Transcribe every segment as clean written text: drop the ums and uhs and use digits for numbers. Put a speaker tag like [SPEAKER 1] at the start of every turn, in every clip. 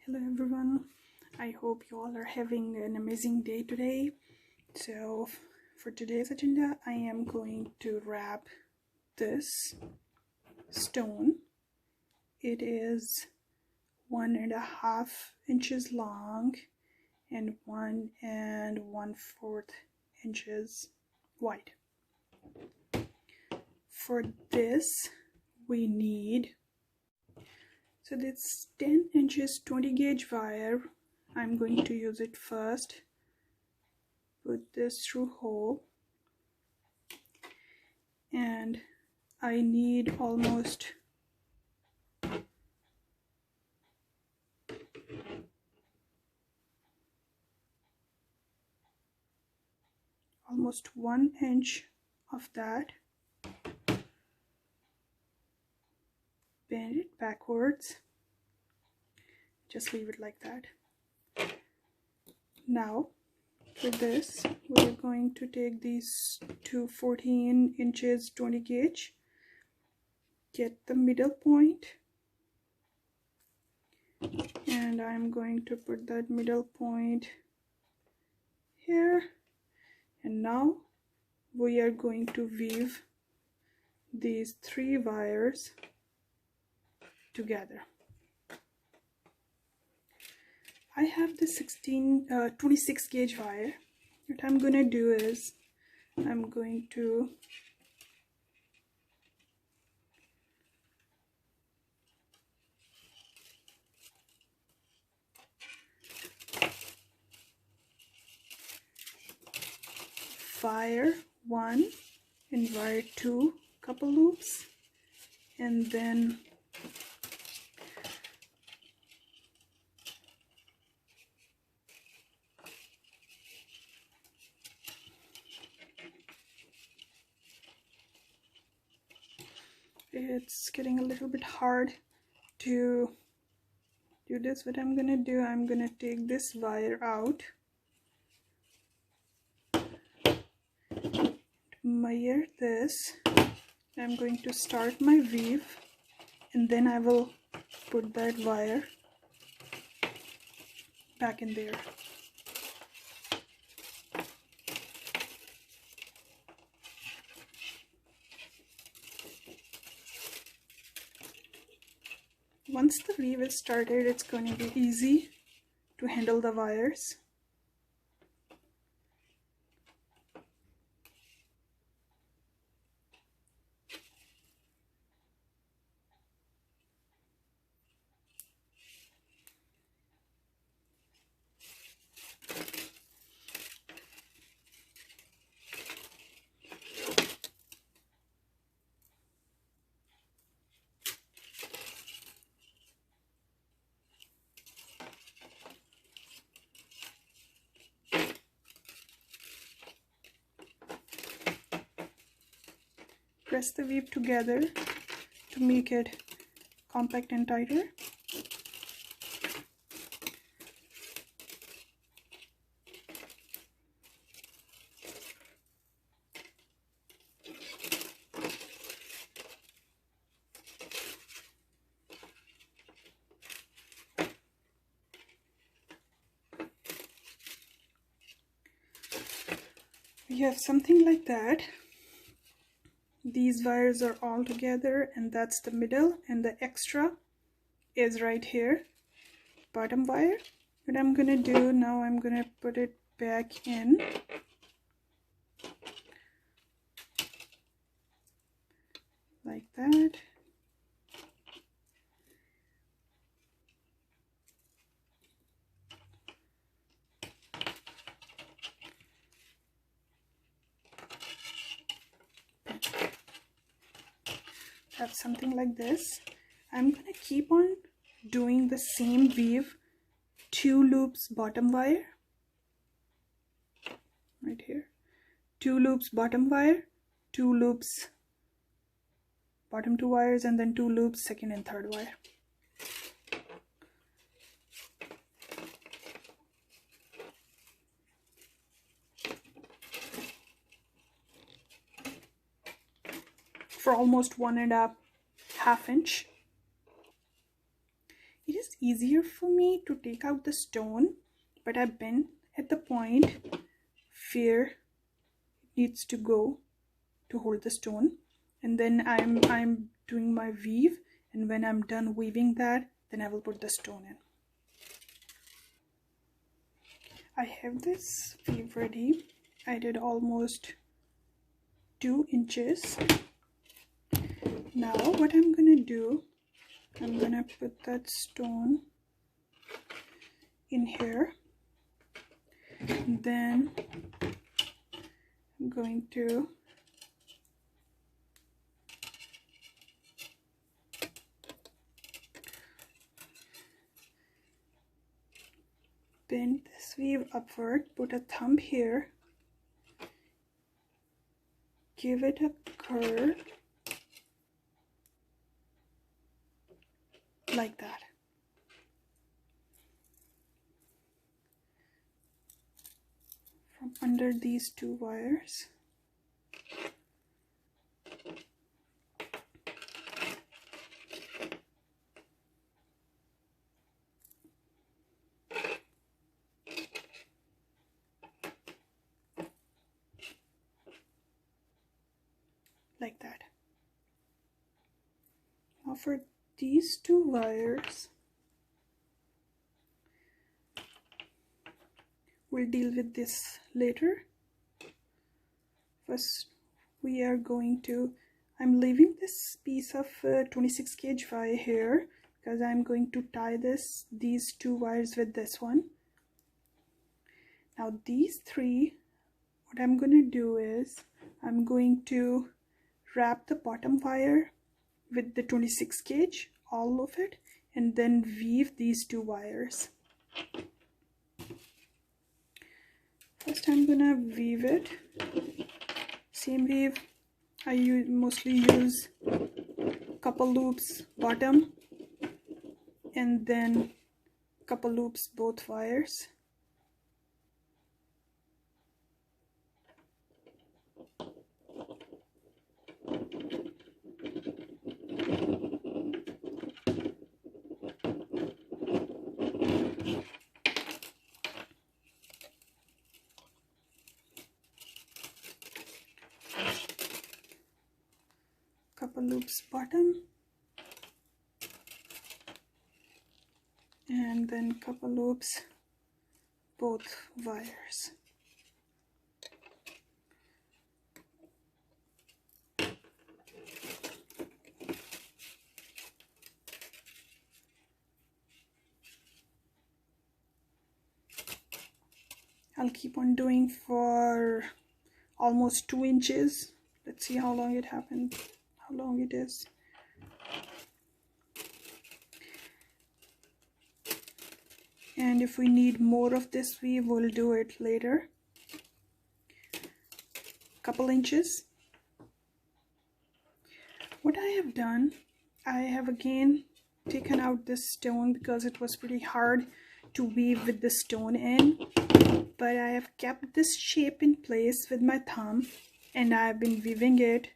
[SPEAKER 1] Hello everyone, I hope you all are having an amazing day today. So for today's agenda, I am going to wrap this stone. It is 1.5 inches long and 1 1/4 inches wide. For this we need, so this 10 inches 20 gauge wire. I'm going to use it first. Put this through hole, and I need almost 1 inch of that. Bend it backwards, just leave it like that. Now for this, we're going to take these two 14 inches 20 gauge, get the middle point, and I'm going to put that middle point here. And now we are going to weave these 3 wires together. I have the 26 gauge wire. What I'm gonna do is I'm going to wire 1 and wire 2 couple loops, and then it's getting a little bit hard to do this. What I'm gonna do, I'm gonna take this wire out, measure this. I'm going to start my weave, and then I will put that wire back in there. Once the weave is started, it's going to be easy to handle the wires. Press the weave together to make it compact and tighter. We have something like that. These wires are all together, and that's the middle, and the extra is right here, bottom wire. What I'm gonna do now, I'm gonna put it back in, like that. Have something like this. I'm gonna keep on doing the same weave, 2 loops bottom wire right here, 2 loops bottom wire, 2 loops bottom 2 wires, and then 2 loops second and third wire. For almost 1.5 inch. It is easier for me to take out the stone, but I've been at the point where it needs to go to hold the stone, and then I'm doing my weave, and when I'm done weaving that, then I will put the stone in. I have this weave ready. I did almost 2 inches. Now what I'm gonna do, I'm gonna put that stone in here, and then I'm going to bend this weave upward, put a thumb here, give it a curve like that. From under these 2 wires. Like that. Now for these 2 wires, we'll deal with this later. First we are going to, I'm leaving this piece of 26 gauge wire here because I'm going to tie these 2 wires with this one. Now these 3, what I'm going to do is I'm going to wrap the bottom wire with the 26 gauge, all of it, and then weave these 2 wires. First I'm gonna weave it. Same weave. I mostly use couple loops bottom and then couple loops both wires. Couple loops bottom and then couple loops both wires. I'll keep on doing for almost 2 inches. Let's see how long it happened, how long it is. And if we need more of this weave, we'll do it later. Couple inches. What I have done, I have again taken out this stone because it was pretty hard to weave with the stone in, but I have kept this shape in place with my thumb, and I've been weaving it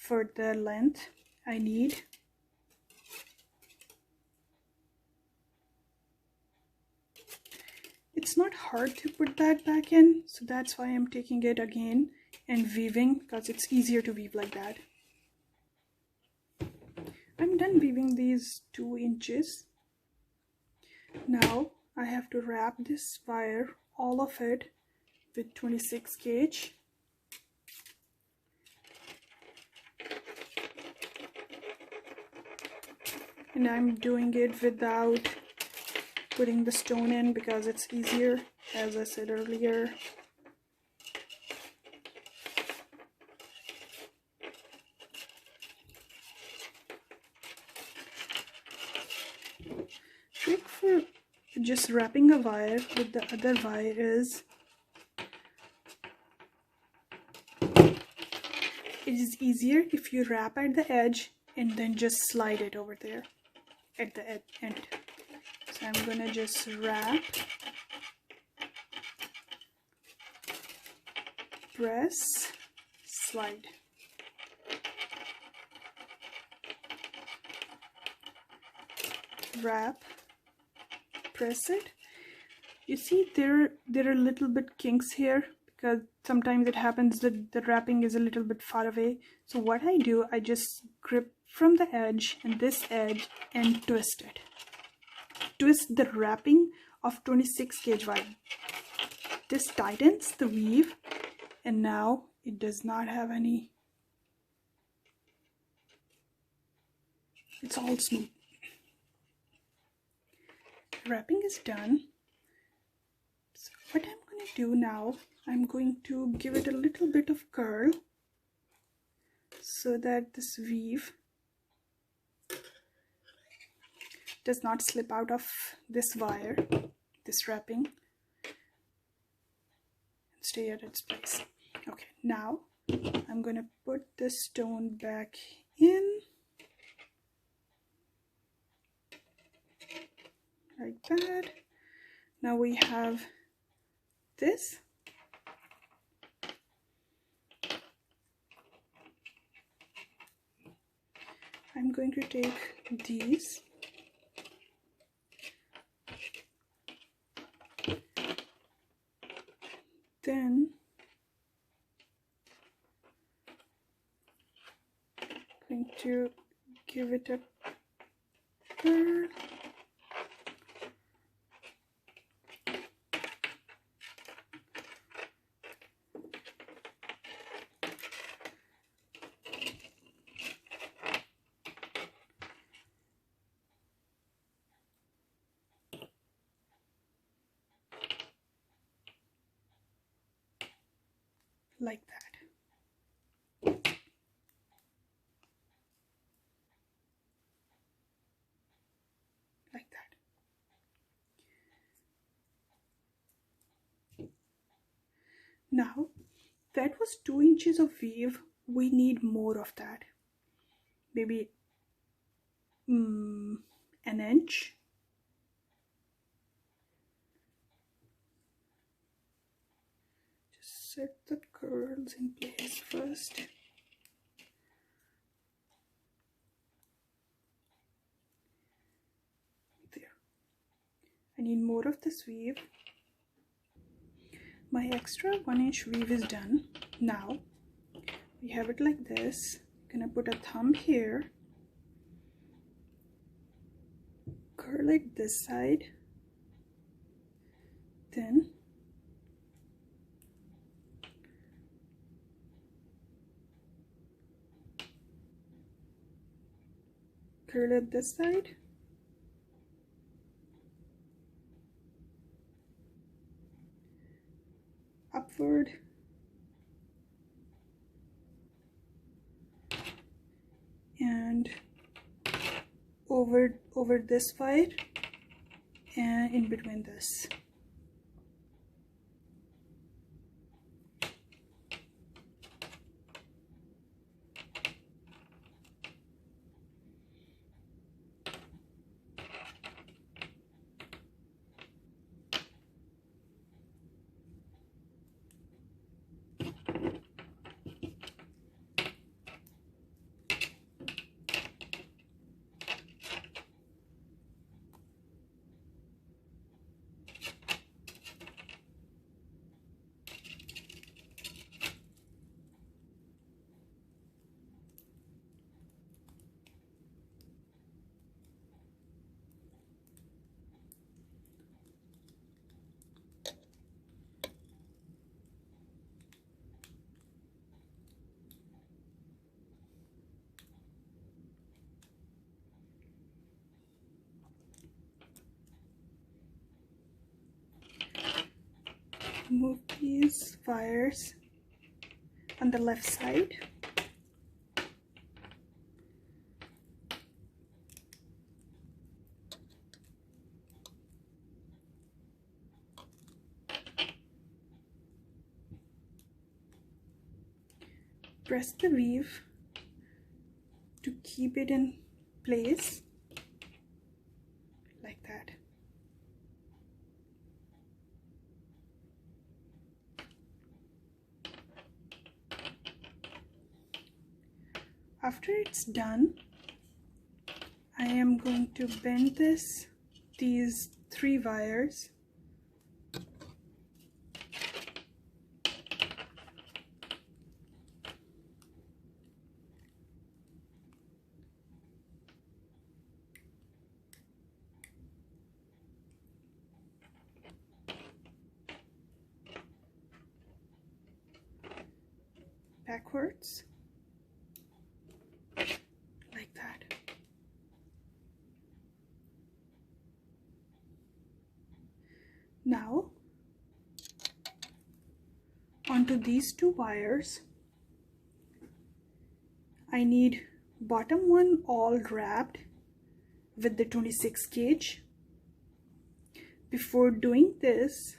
[SPEAKER 1] for the length I need. It's not hard to put that back in, so that's why I'm taking it again and weaving, because it's easier to weave like that. I'm done weaving these 2 inches. Now I have to wrap this wire, all of it, with 26 gauge. And I'm doing it without putting the stone in because it's easier, as I said earlier. Trick for just wrapping a wire with the other wire is it is easier if you wrap at the edge and then just slide it over there at the end. So I'm gonna just wrap, press, slide. Wrap, press it. You see there are a little bit kinks here because sometimes it happens that the wrapping is a little bit far away. So what I do, I just grip from the edge and this edge and twist it. Twist the wrapping of 26 gauge wire. This tightens the weave, and now it does not have any, it's all smooth. Wrapping is done. So what I'm going to do now, I'm going to give it a little bit of curl so that this weave does not slip out of this wire, this wrapping, and stay at its place. Okay, now I'm going to put this stone back in like that. Now we have this. I'm going to take these then going to give it a curl. Like that. Like that. Now that was 2 inches of weave. We need more of that. Maybe an inch. Just set the curls in place first. There. I need more of this weave. My extra 1 inch weave is done. Now we have it like this. I'm gonna put a thumb here, curl it this side, then curl it this side, upward, and over this side and in between this. Move these wires on the left side. Press the weave to keep it in place like that. After it's done, I am going to bend these 3 wires. Backwards, like that. Now onto these 2 wires, I need bottom one all wrapped with the 26 gauge. Before doing this,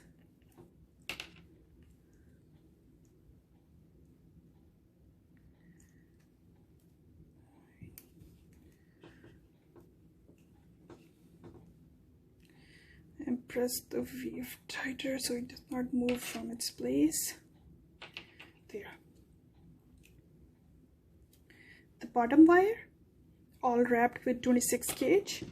[SPEAKER 1] and press the weave tighter so it does not move from its place. There. The bottom wire all wrapped with 26 gauge.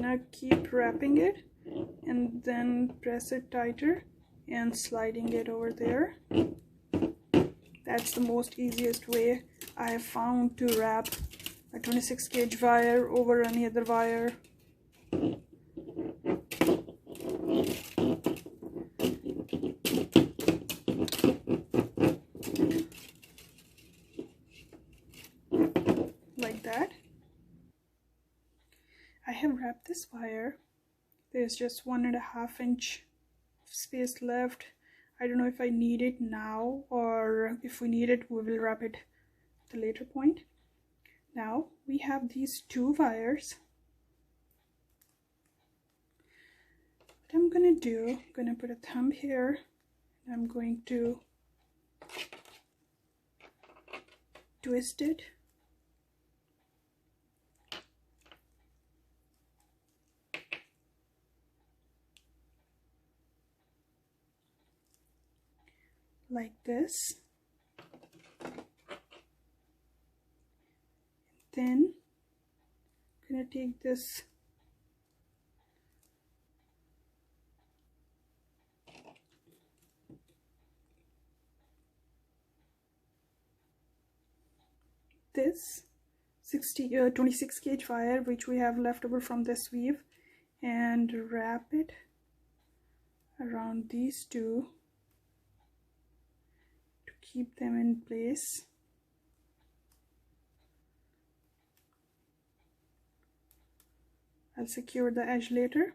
[SPEAKER 1] Now keep wrapping it and then press it tighter and sliding it over there. That's the most easiest way I have found to wrap a 26 gauge wire over any other wire. Like that. I have wrapped this wire. There's just 1.5 inch space left. I don't know if I need it now, or if we need it we will wrap it at a later point. Now we have these 2 wires. What I'm gonna do, I'm gonna put a thumb here. I'm going to twist it. Like this. Then I'm gonna take this this 26 gauge wire which we have left over from this weave and wrap it around these 2 to keep them in place. I'll secure the edge later.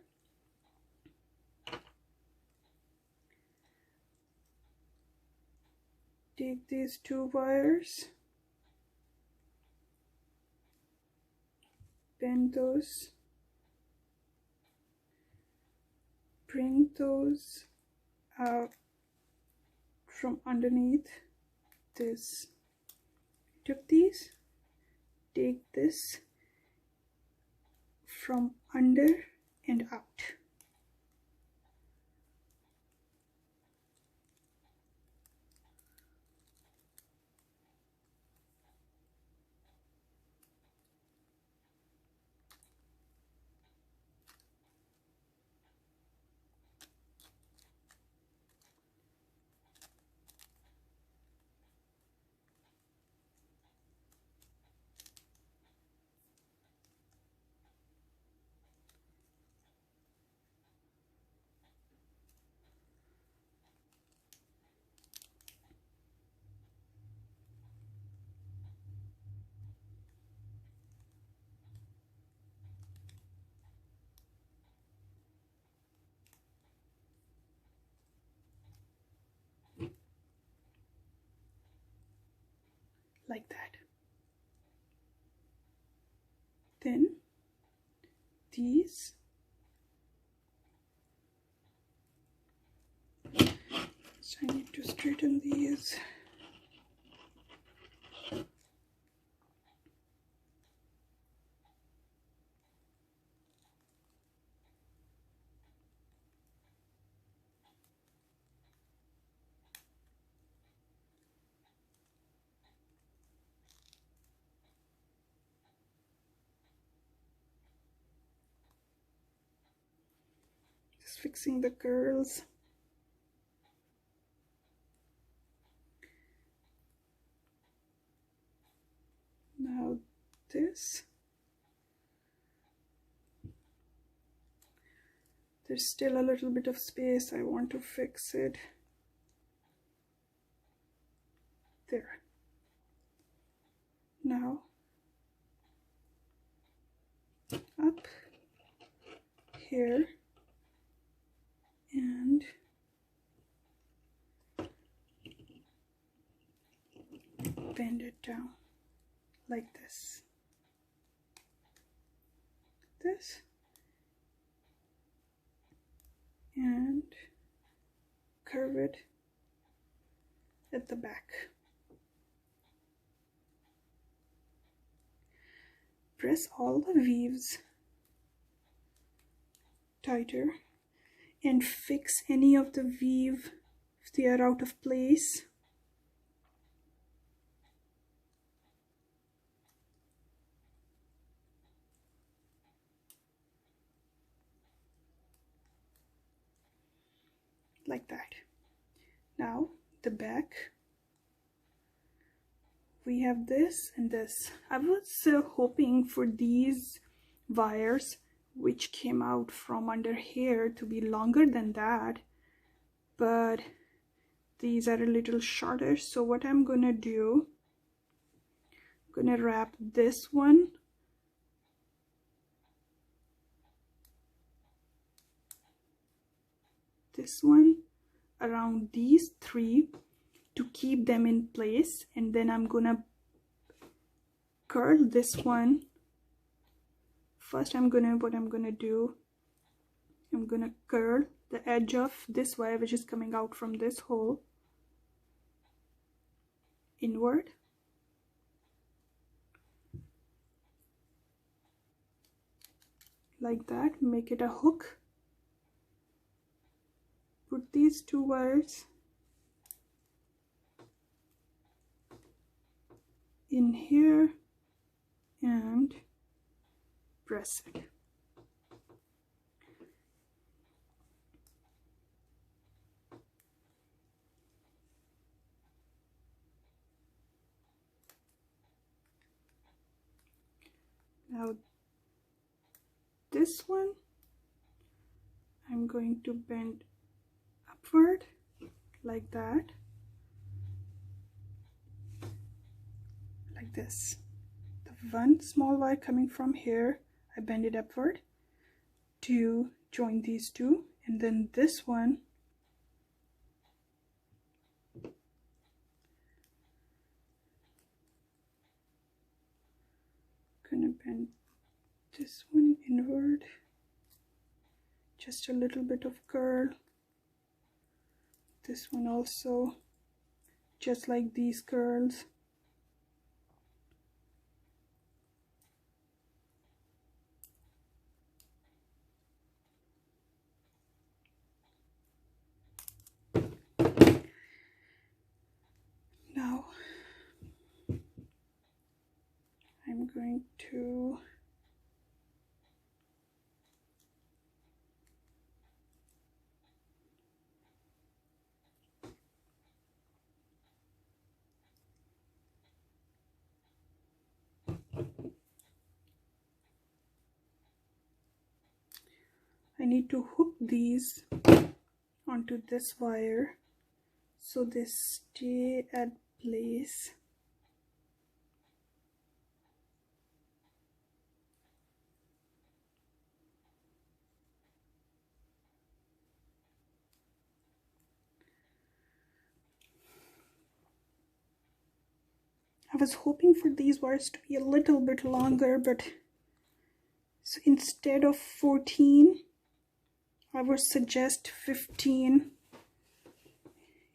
[SPEAKER 1] Take these 2 wires, bend those, bring those out from underneath this. Took these, take this from under and out. Like that. Then these straighten these. Just fixing the curls. Now this. There's still a little bit of space. I want to fix it. There. Now up here and bend it down like this. This and curve it at the back. Press all the weaves tighter and fix any of the weave if they are out of place. Like that. Now the back, we have this and this. I was hoping for these wires which came out from under here to be longer than that, but these are a little shorter. So what I'm gonna do, I'm gonna wrap this one around these three to keep them in place, and then I'm gonna curl this one. First I'm gonna curl the edge of this wire which is coming out from this hole inward, like that. Make it a hook. Put these two wires in here and press it. Now this one I'm going to bend upward like that, like this. The one small wire coming from here, I bend it upward to join these two, and then this one gonna bend this one inward, just a little bit of curl. This one also, just like these curls. Now I'm going to hook these onto this wire so they stay at place. I was hoping for these wires to be a little bit longer, but so instead of 14, I would suggest 15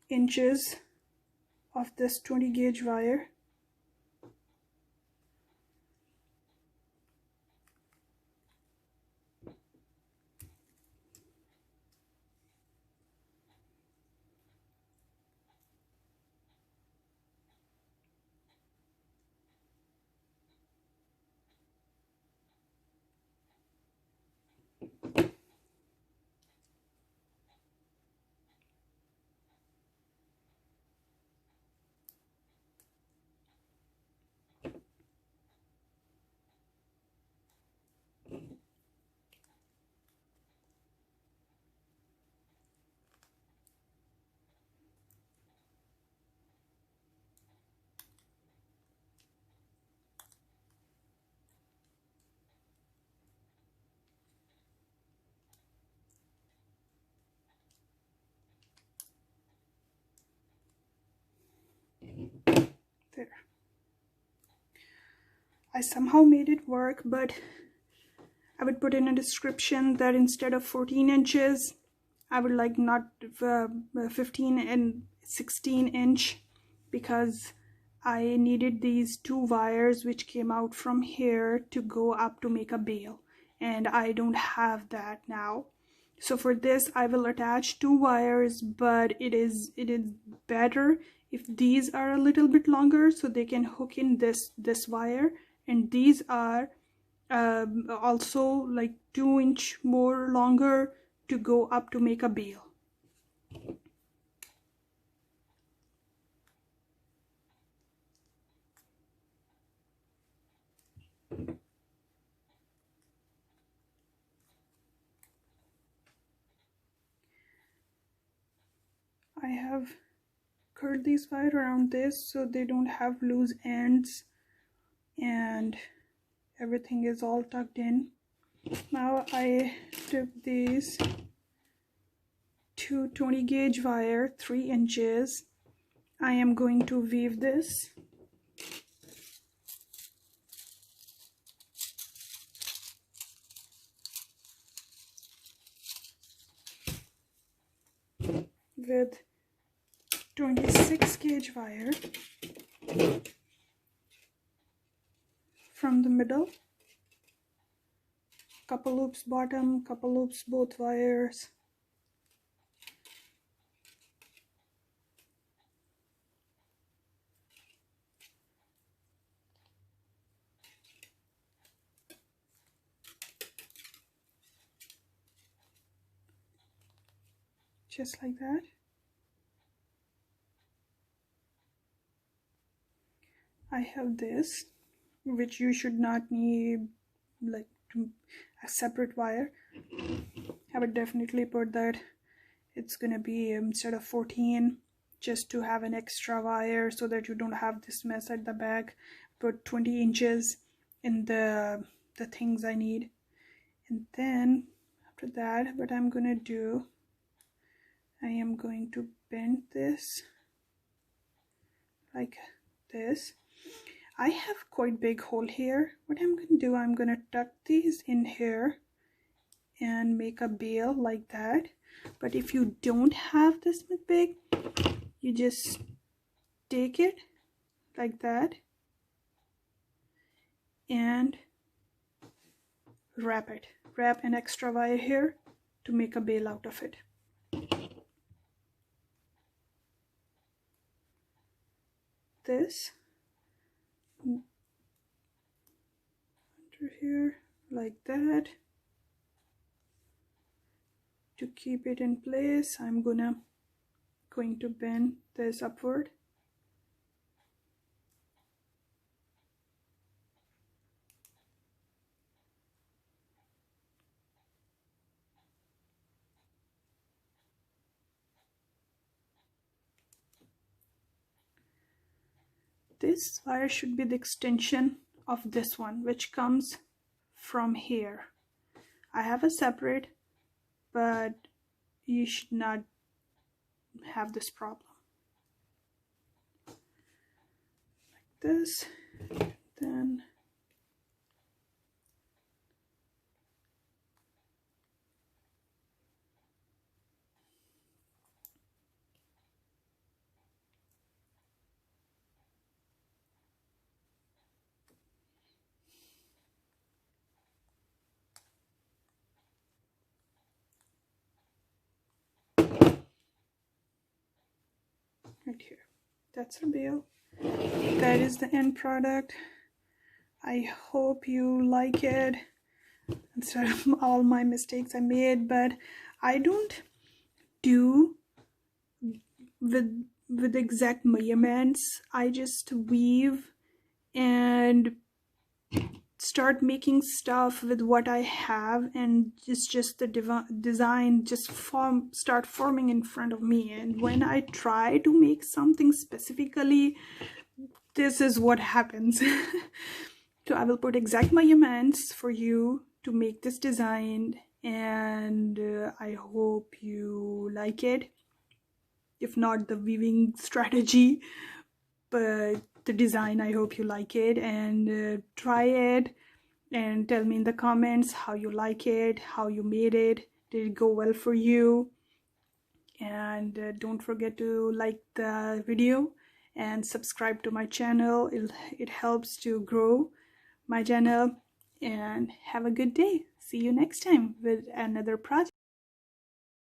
[SPEAKER 1] inches of this 20 gauge wire. There. I somehow made it work, but I would put in a description that instead of 14 inches, I would like not 15 and 16 inch, because I needed these two wires which came out from here to go up to make a bail, and I don't have that now. So for this I will attach two wires, but it is better if these are a little bit longer so they can hook in this wire, and these are also like 2 inch more longer to go up to make a bail. I have curled these wire around this so they don't have loose ends, and everything is all tucked in. Now I took these two 20 gauge wire, 3 inches. I am going to weave this. With 26 gauge wire from the middle, couple loops bottom, couple loops both wires. Just like that. I have this, which you should not need like a separate wire. I would definitely put that it's gonna be instead of 14, just to have an extra wire so that you don't have this mess at the back. Put 20 inches in the things I need, and then after that what I'm gonna do, I am going to bend this like this. I have quite big hole here. What I'm going to do, I'm going to tuck these in here and make a bail like that. But if you don't have this big, you just take it like that and wrap it. Wrap an extra wire here to make a bail out of it. This under here like that. To keep it in place, I'm going to bend this upward. This wire should be the extension of this one, which comes from here. I have a separate, but you should not have this problem. Like this, then right here. That's our bail. That is the end product. I hope you like it instead of all my mistakes I made, but I don't do with exact measurements. I just weave and start making stuff with what I have, and it's just the design just start forming in front of me. And when I try to make something specifically, this is what happens. So I will put exact measurements for you to make this design, and I hope you like it. If not the weaving strategy, but the design, I hope you like it, and try it and tell me in the comments how you like it, how you made it, did it go well for you. And don't forget to like the video and subscribe to my channel. It helps to grow my channel. And have a good day. See you next time with another project.